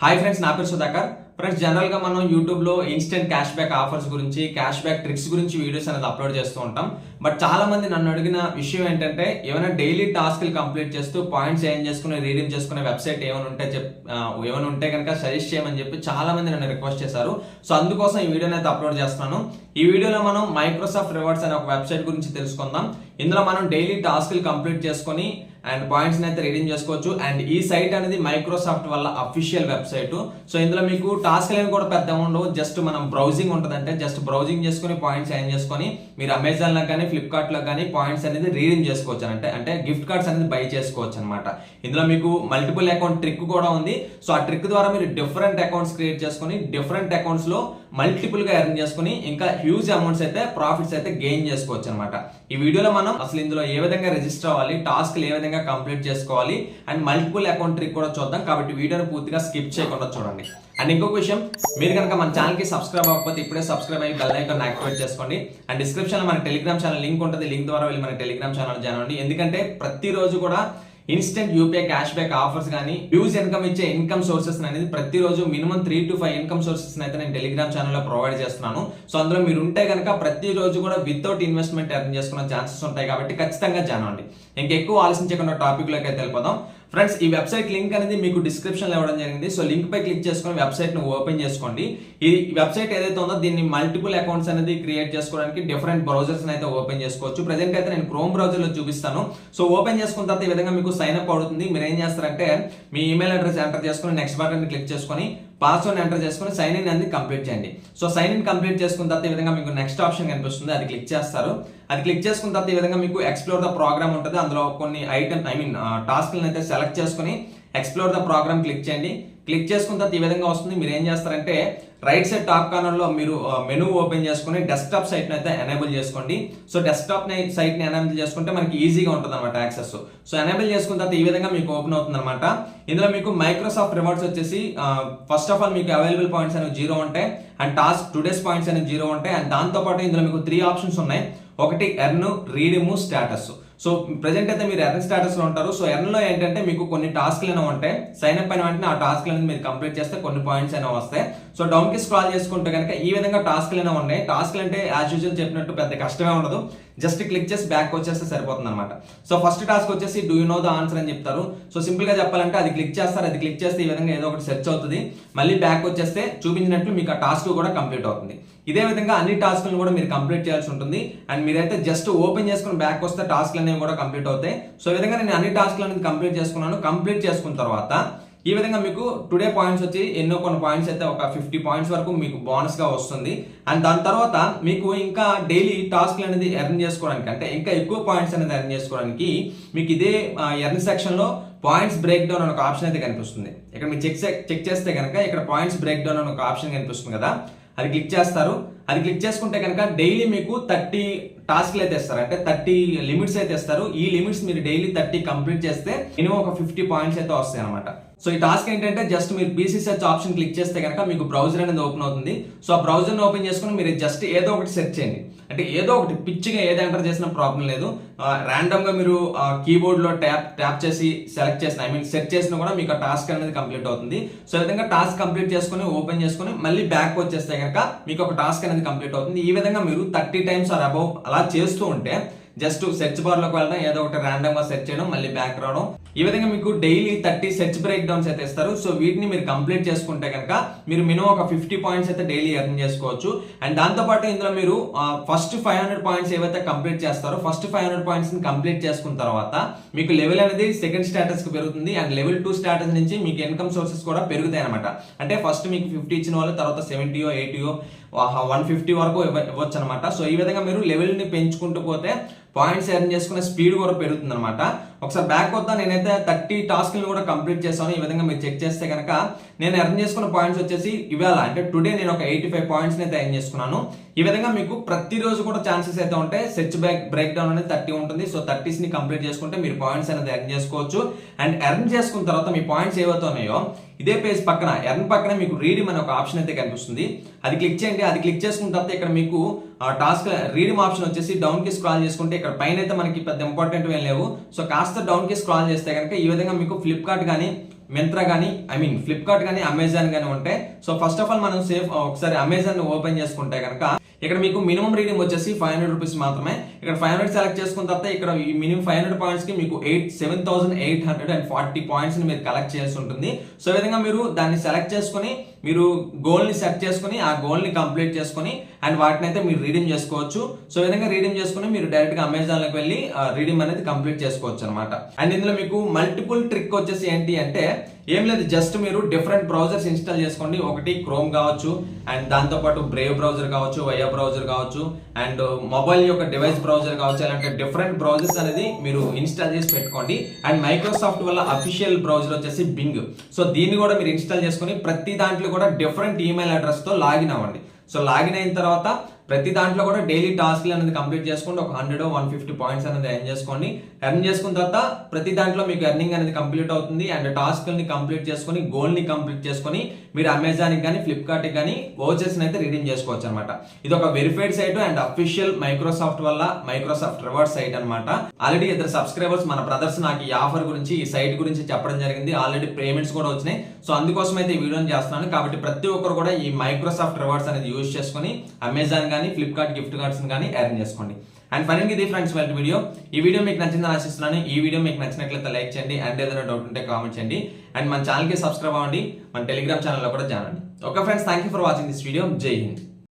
Hi friends, నా పేరు Sudhakar. Friends, జనరల్గా మనం యూట్యూబ్లో ఇన్స్టెంట్ క్యాష్ బ్యాక్ ఆఫర్స్ గురించి, క్యాష్ బ్యాక్ ట్రిక్స్ గురించి వీడియోస్ అనేది అప్లోడ్ చేస్తూ ఉంటాం. బట్ చాలా మంది నన్ను అడిగిన విషయం ఏంటంటే, ఏమైనా డైలీ టాస్క్లు కంప్లీట్ చేస్తూ పాయింట్స్ ఏం చేసుకుని రీడీమ్ చేసుకునే వెబ్సైట్ ఏమైనా ఉంటే కనుక సజెస్ట్ చేయమని చెప్పి చాలా మంది నన్ను రిక్వెస్ట్ చేశారు. సో అందుకోసం ఈ వీడియోని అయితే అప్లోడ్ చేస్తున్నాను. ఈ వీడియోలో మనం మైక్రోసాఫ్ట్ రివార్డ్స్ అనే ఒక వెబ్సైట్ గురించి తెలుసుకుందాం. ఇందులో మనం డైలీ టాస్క్లు కంప్లీట్ చేసుకొని అండ్ పాయింట్స్ అయితే రీడింగ్ చేసుకోవచ్చు. అండ్ ఈ సైట్ అనేది మైక్రోసాఫ్ట్ వల్ల అఫీషియల్ వెబ్సైట్. సో ఇందులో మీకు టాస్క్ అనేవి కూడా పెద్ద ఉండవు. జస్ట్ మనం బ్రౌజింగ్ ఉంటుందంటే జస్ట్ బ్రౌజింగ్ చేసుకుని పాయింట్స్ ఏం చేసుకొని మీరు అమెజాన్ లో కానీ ఫ్లిప్కార్ట్ లో కానీ పాయింట్స్ అనేది రీడింగ్ చేసుకోవచ్చు. అంటే గిఫ్ట్ కార్డ్స్ అనేది బై చేసుకోవచ్చు అనమాట. ఇందులో మీకు మల్టిపుల్ అకౌంట్ ట్రిక్ కూడా ఉంది. సో ఆ ట్రిక్ ద్వారా మీరు డిఫరెంట్ అకౌంట్స్ క్రియేట్ చేసుకుని డిఫరెంట్ అకౌంట్స్ లో మల్టిపుల్ గా ఎర్న్ చేసుకుని ఇంకా హ్యూజ్ అమౌంట్స్ అయితే ప్రాఫిట్స్ అయితే గెయిన్ చేసుకోవచ్చు అనమాట. ఈ వీడియోలో మనం అసలు ఇందులో ఏ విధంగా రిజిస్టర్ అవ్వాలి, టాస్క్లు ఏ విధంగా కంప్లీట్ చేసుకోవాలి అండ్ మల్టిపుల్ అకౌంట్ ట్రిక్ కూడా చూద్దాం. కాబట్టి వీడియోని పూర్తిగా స్కిప్ చేయకుండా చూడండి. అండ్ ఇంకొక విషయం, మీరు కనుక మన ఛానల్ కి సబ్స్క్రైబ్ అవ్వకపోతే ఇప్పుడే సబ్స్క్రైబ్ అయ్యి బెల్ ఐకాన్ యాక్టివేట్ చేసుకోండి. అండ్ డిస్క్రిప్షన్ లో మన టెలిగ్రామ్ ఛానల్ లింక్ ఉంటుంది. లింక్ ద్వారా వెళ్ళి మన టెలిగ్రామ్ ఛానల్ జాయిన్ అవ్వండి. ఎందుకంటే ప్రతిరోజు కూడా instant UPI cash back offers కానీ హ్యూజ్ ఇన్కమ్ ఇచ్చే ఇన్కమ్ సోర్సెస్ అనేది ప్రతిరోజు మినిమం 3 to 5 ఇన్కమ్ సోర్సెస్ అయితే నేను టెలిగ్రామ్ ఛానల్లో ప్రొవైడ్ చేస్తున్నాను. సో అందులో మీరు ఉంటే కనుక ప్రతిరోజు కూడా వితౌట్ ఇన్వెస్ట్మెంట్ ఎర్న్ చేసుకునే ఛాన్సెస్ ఉంటాయి. కాబట్టి ఖచ్చితంగా జాయిన్ అవ్వండి. ఇంకెక్కువ ఆలోచించకుండా టాపిక్ లోకి అయితే వెళ్ళిపోదాం. ఫ్రెండ్స్, ఈ వెబ్సైట్ లింక్ అనేది మీకు డిస్క్రిప్షన్ లో ఇవ్వడం జరిగింది. సో లింక్ పై క్లిక్ చేసుకొని వెబ్సైట్ ను ఓపెన్ చేసుకోండి. ఈ వెబ్సైట్ ఏదైతే ఉందో దీన్ని మల్టిపుల్ అకౌంట్స్ అనేది క్రియేట్ చేసుకోవడానికి డిఫరెంట్ బ్రౌజర్స్ అయితే ఓపెన్ చేసుకోవచ్చు. ప్రెజెంట్ అయితే నేను క్రోమ్ బ్రౌజర్ లో చూపిస్తాను. సో ఓపెన్ చేసుకున్న తర్వాత ఈ విధంగా మీకు సైన్ అప్ అవుతుంది. మీరు ఏం చేస్తారంటే మీ ఈమెయిల్ అడ్రస్ ఎంటర్ చేసుకుని నెక్స్ట్ బటన్ క్లిక్ చేసుకొని పాస్వర్డ్ ఎంటర్ చేసుకుని సైన్ ఇన్ అనేది కంప్లీట్ చేయండి. సో సైన్ ఇన్ కంప్లీట్ చేసుకున్న తర్వాత ఈ విధంగా మీకు నెక్స్ట్ ఆప్షన్ కనిపిస్తుంది. అది క్లిక్ చేస్తారు. అది క్లిక్ చేసుకున్న తర్వాత ఈ విధంగా మీకు ఎక్స్ప్లోర్ ద ప్రోగ్రామ్ ఉంటుంది. అందులో కొన్ని టాస్క్లను అయితే సెలెక్ట్ చేసుకుని ఎక్స్ప్లోర్ ద ప్రోగ్రామ్ క్లిక్ చేయండి. క్లిక్ చేసుకున్న తర్వాత ఈ విధంగా వస్తుంది. మీరు ఏం చేస్తారంటే రైట్ సైడ్ టాప్ కార్నర్ లో మీరు మెనూ ఓపెన్ చేసుకుని డెస్క్టాప్ సైట్ అయితే ఎనేబుల్ చేసుకోండి. సో డెస్క్టాప్ సైట్ ని ఎనేబుల్ చేసుకుంటే మనకి ఈజీగా ఉంటుంది అనమాట యాక్సెస్. సో ఎనేబుల్ చేసుకున్న తర్వాత ఈ విధంగా మీకు ఓపెన్ అవుతుంది అనమాట. ఇందులో మీకు మైక్రోసాఫ్ట్ రివార్డ్స్ వచ్చేసి ఫస్ట్ ఆఫ్ ఆల్ మీకు అవైలబుల్ పాయింట్స్ అనేవి 0 ఉంటాయి. అండ్ టాస్క్ టుడేస్ పాయింట్స్ అనేవి 0 ఉంటాయి. అండ్ దాంతో పాటు ఇందులో మీకు 3 ఆప్షన్స్ ఉన్నాయి. ఒకటి earn, redeem, status. So present అయితే మీరు ఎర్న్ స్టేటస్ లో ఉంటారు. సో ఎర్న్ లో ఏంటంటే మీకు కొన్ని టాస్క్లు అనేవి ఉంటాయి. సైన్ అప్ అయిన వెంటనే ఆ టాస్క్లు అనేది మీరు కంప్లీట్ చేస్తే కొన్ని పాయింట్స్ అనేవి వస్తాయి. సో డౌన్ కి స్క్రాల్ చేసుకుంటే కనుక ఈ విధంగా టాస్క్లు అనేవి ఉన్నాయి. టాస్క్లు అంటే యాజ్ యూజువల్ చెప్పినట్టు పెద్ద కష్టమే ఉండదు. జస్ట్ క్లిక్ చేసి బ్యాక్ వచ్చేస్తే సరిపోతుంది అనమాట. సో ఫస్ట్ టాస్క్ వచ్చేసి do you know the answer అని చెప్తారు. సో సింపుల్ గా చెప్పాలంటే అది క్లిక్ చేస్తారు. అది క్లిక్ చేస్తే ఈ విధంగా ఏదో ఒకటి సెర్చ్ అవుతుంది. మళ్ళీ బ్యాక్ వచ్చేస్తే చూపించినట్లు మీకు ఆ టాస్క్ కూడా కంప్లీట్ అవుతుంది. ఇదే విధంగా అన్ని టాస్క్లను కూడా మీరు కంప్లీట్ చేయాల్సి ఉంటుంది. అండ్ మీరైతే జస్ట్ ఓపెన్ చేసుకుని బ్యాక్ వస్తే టాస్క్లు అనేవి కూడా కంప్లీట్ అవుతాయి. సో ఈ విధంగా నేను అన్ని టాస్క్లు అనేది కంప్లీట్ చేసుకున్నాను. కంప్లీట్ చేసుకున్న తర్వాత ఈ విధంగా మీకు టుడే పాయింట్స్ వచ్చి ఎన్నో కొన్ని పాయింట్స్ అయితే ఒక 50 పాయింట్స్ వరకు మీకు బోనస్ గా వస్తుంది. అండ్ దాని తర్వాత మీకు ఇంకా డైలీ టాస్క్లు అనేది ఎర్న్ చేసుకోవడానికి అంటే ఇంకా ఎక్కువ పాయింట్స్ అనేది ఎర్న్ చేసుకోవడానికి మీకు ఇదే ఎర్న్ సెక్షన్ లో పాయింట్స్ బ్రేక్ డౌన్ అనే ఒక ఆప్షన్ అయితే కనిపిస్తుంది. ఇక్కడ మీరు చెక్ చేస్తే కనుక ఇక్కడ పాయింట్స్ బ్రేక్ డౌన్ అనే ఒక ఆప్షన్ కనిపిస్తుంది కదా, అది క్లిక్ చేస్తారు. అది క్లిక్ చేసుకుంటే కనుక డైలీ మీకు 30 టాస్క్లు అయితే ఇస్తారు. అంటే 30 లిమిట్స్ అయితే ఇస్తారు. ఈ లిమిట్స్ మీరు డైలీ 30 కంప్లీట్ చేస్తే మినిమం ఒక 50 పాయింట్స్ అయితే వస్తాయి అనమాట. సో ఈ టాస్క్ ఏంటంటే జస్ట్ మీరు పీసీ సెర్చ్ ఆప్షన్ క్లిక్ చేస్తే కనుక మీకు బ్రౌజర్ అనేది ఓపెన్ అవుతుంది. సో ఆ బ్రౌజర్ ఓపెన్ చేసుకుని మీరు జస్ట్ ఏదో ఒకటి సెర్చ్ చేయండి. అంటే ఏదో ఒకటి పిచ్చిగా ఏది ఎంటర్ చేసినా ప్రాబ్లం లేదు. ర్యాండమ్ గా మీరు కీబోర్డ్ లో ట్యాప్ చేసి సెలెక్ట్ చేసిన సెర్చ్ చేసినా కూడా మీకు ఆ టాస్క్ అనేది కంప్లీట్ అవుతుంది. సో ఈ విధంగా టాస్క్ కంప్లీట్ చేసుకుని ఓపెన్ చేసుకుని మళ్ళీ బ్యాక్ వచ్చేస్తే కనుక మీకు ఒక టాస్క్ అనేది కంప్లీట్ అవుతుంది. ఈ విధంగా మీరు 30 టైమ్స్ ఆర్ అబౌవ్ అలా చేస్తూ ఉంటే జస్ట్ సెర్చ్ బార్ లోకి వెళ్ళడం, ఏదో ఒకటి ర్యాండమ్ గా సెర్చ్ చేయడం, మళ్ళీ బ్యాక్ రావడం. ఈ విధంగా మీకు డైలీ 30 సెర్చ్ బ్రేక్ డౌన్స్ అయితే ఇస్తారు. సో వీటిని మీరు కంప్లీట్ చేసుకుంటే కనుక మీరు మినిమం ఒక 50 పాయింట్స్ అయితే డైలీ ఎర్న్ చేసుకోవచ్చు. అండ్ దాంతో పాటు ఇందులో మీరు ఫస్ట్ 500 పాయింట్స్ ఏవైతే కంప్లీట్ చేస్తారో ఫస్ట్ 500 పాయింట్స్ ని కంప్లీట్ చేసుకున్న తర్వాత మీకు లెవెల్ అనేది సెకండ్ స్టేటస్ కి పెరుగుతుంది. అండ్ లెవెల్ 2 స్టేటస్ నుంచి మీకు ఇన్కమ్ సోర్సెస్ కూడా పెరుగుతాయి అనమాట. అంటే ఫస్ట్ మీకు 50 ఇచ్చిన వాళ్ళు తర్వాత 70, 80, 150 వరకు ఇవ్వచ్చు అనమాట. సో ఈ విధంగా మీరు లెవెల్ ని పెంచుకుంటూ పోతే పాయింట్స్ ఎర్న్ చేసుకునే స్పీడ్ కూడా పెరుగుతుంది అనమాట. ఒకసారి బ్యాక్ వద్దా నేనైతే 30 టాస్క్లను కూడా కంప్లీట్ చేశాను. ఈ విధంగా మీరు చెక్ చేస్తే కనుక నేను ఎర్న్ చేసుకున్న పాయింట్స్ వచ్చేసి ఇవాళ అంటే టుడే నేను ఒక 85 పాయింట్స్ అయితే ఎర్న్ చేసుకున్నాను. ఈ విధంగా మీకు ప్రతిరోజు కూడా ఛాన్సెస్ అయితే ఉంటాయి. సెర్చ్ బ్రేక్ డౌన్ అనేది 30 ఉంటుంది. సో 30s ని కంప్లీట్ చేసుకుంటే మీరు పాయింట్స్ అనేది ఎర్న్ చేసుకోవచ్చు. అండ్ ఎర్న్ చేసుకున్న తర్వాత మీ పాయింట్స్ ఏవైతే ఉన్నాయో ఇదే పేజ్ పక్కన ఎర్న్ పక్కన మీకు రీడీమ్ అనే ఒక ఆప్షన్ అయితే కనిపిస్తుంది. అది క్లిక్ చేయండి. అది క్లిక్ చేసుకున్న తర్వాత ఇక్కడ మీకు టాస్క్ రీడీమ్ ఆప్షన్ వచ్చేసి డౌన్ కి స్క్రాల్ చేసుకుంటే ఇక్కడ పైన అయితే మనకి పెద్ద ఇంపార్టెంట్ ఏం లేవు. సో కాస్త డౌన్ కి స్క్రాల్ చేస్తే కనుక ఈ విధంగా మీకు ఫ్లిప్కార్ట్ కానీ మింత్రా కానీ ఫ్లిప్కార్ట్ కానీ అమెజాన్ కానీ ఉంటే సో ఫస్ట్ ఆఫ్ ఆల్ మనం ఒకసారి అమెజాన్ ఓపెన్ చేసుకుంటే కనుక ఇక్కడ మీకు మినిమం రీడింగ్ వచ్చేసి 500 రూపీస్ మాత్రమే. ఇక్కడ 500 సెలెక్ట్ చేసుకున్న తర్వాత ఇక్కడ ఈ మినిమం 500 పాయింట్స్ కి మీకు 7,840 పాయింట్స్ ని మీరు కలెక్ట్ చేయాల్సి ఉంటుంది. సో ఈ విధంగా మీరు దాన్ని సెలెక్ట్ చేసుకుని మీరు గోల్ ని సెట్ చేసుకుని ఆ గోల్ ని కంప్లీట్ చేసుకుని అండ్ వాటిని అయితే మీరు రీడీమ్ చేసుకోవచ్చు. సో ఈ విధంగా రీడీమ్ చేసుకుని మీరు డైరెక్ట్ గా అమెజాన్ లోకి వెళ్ళి రీడీమ్ అనేది కంప్లీట్ చేసుకోవచ్చు అనమాట. అండ్ ఇందులో మీకు మల్టిపుల్ ట్రిక్ వచ్చేసి ఏంటి అంటే ఏం లేదు, జస్ట్ మీరు డిఫరెంట్ బ్రౌజర్స్ ఇన్స్టాల్ చేసుకోండి. ఒకటి క్రోమ్ కావచ్చు, అండ్ దాంతో పాటు బ్రేవ్ బ్రౌజర్ కావచ్చు, వయా బ్రౌజర్ కావచ్చు, అండ్ మొబైల్ యొక్క డివైస్ బ్రౌజర్ కావచ్చు. అలాంటి డిఫరెంట్ బ్రౌజర్స్ అనేది మీరు ఇన్స్టాల్ చేసి పెట్టుకోండి. అండ్ మైక్రోసాఫ్ట్ వల్ల అఫీషియల్ బ్రౌజర్ వచ్చేసి బింగ్. సో దీన్ని కూడా మీరు ఇన్స్టాల్ చేసుకుని ప్రతి దాంట్లో కూడా డిఫరెంట్ ఈమెయిల్ అడ్రస్ తో లాగిన్ అవ్వండి. సో లాగిన్ అయిన తర్వాత ప్రతి దాంట్లో కూడా డైలీ టాస్క్లు అనేది కంప్లీట్ చేసుకోండి. ఒక 100-150 పాయింట్స్ అనేది ఎర్న్ చేసుకోండి. ఎర్న్ చేసుకున్న తర్వాత ప్రతి దాంట్లో మీకు ఎర్నింగ్ అనేది కంప్లీట్ అవుతుంది. అండ్ టాస్క్ని కంప్లీట్ చేసుకుని గోల్ ని కంప్లీట్ చేసుకుని మీరు అమెజాన్ కానీ ఫ్లిప్కార్ట్ కానీ వోచర్స్ అయితే రిడీమ్ చేసుకోవచ్చు అనమాట. ఇది ఒక verified site and official Microsoft వల్ల మైక్రోసాఫ్ట్ రివార్డ్ సైట్ అనమాట. ఆల్రెడీ ఇద్దరు సబ్స్క్రైబర్స్ మన బ్రదర్స్ నాకు ఈ ఆఫర్ గురించి ఈ సైట్ గురించి చెప్పడం జరిగింది. ఆల్రెడీ పేమెంట్స్ కూడా వచ్చినాయి. సో అందుకోసం అయితే ఈ వీడియోని చేస్తున్నాను. కాబట్టి ప్రతి ఒక్కరు కూడా ఈ మైక్రోసాఫ్ట్ రివార్డ్స్ అనేది యూజ్ చేసుకుని అమెజాన్ కానీ ఫ్లిప్కార్ట్ గిఫ్ట్ కార్డ్స్ కానీ ఎర్న్ చేసుకోండి. అండ్ ఫైనల్ ఇది ఫ్రెండ్స్ వాళ్ళ వీడియో. ఈ వీడియో మీకు నచ్చిందని ఆశిస్తున్నాను. ఈ వీడియో మీకు నచ్చినట్లయితే లైక్ చేయండి. అండ్ ఏదైనా డౌట్ ఉంటే కామెంట్ చేయండి. అండ్ మన ఛానల్కి సబ్స్క్రైబ్ అవ్వండి. మన టెలిగ్రామ్ ఛానల్లో కూడా జాయిన్ అవ్వండి. Okay friends, thank you for watching this video. జై హింద్.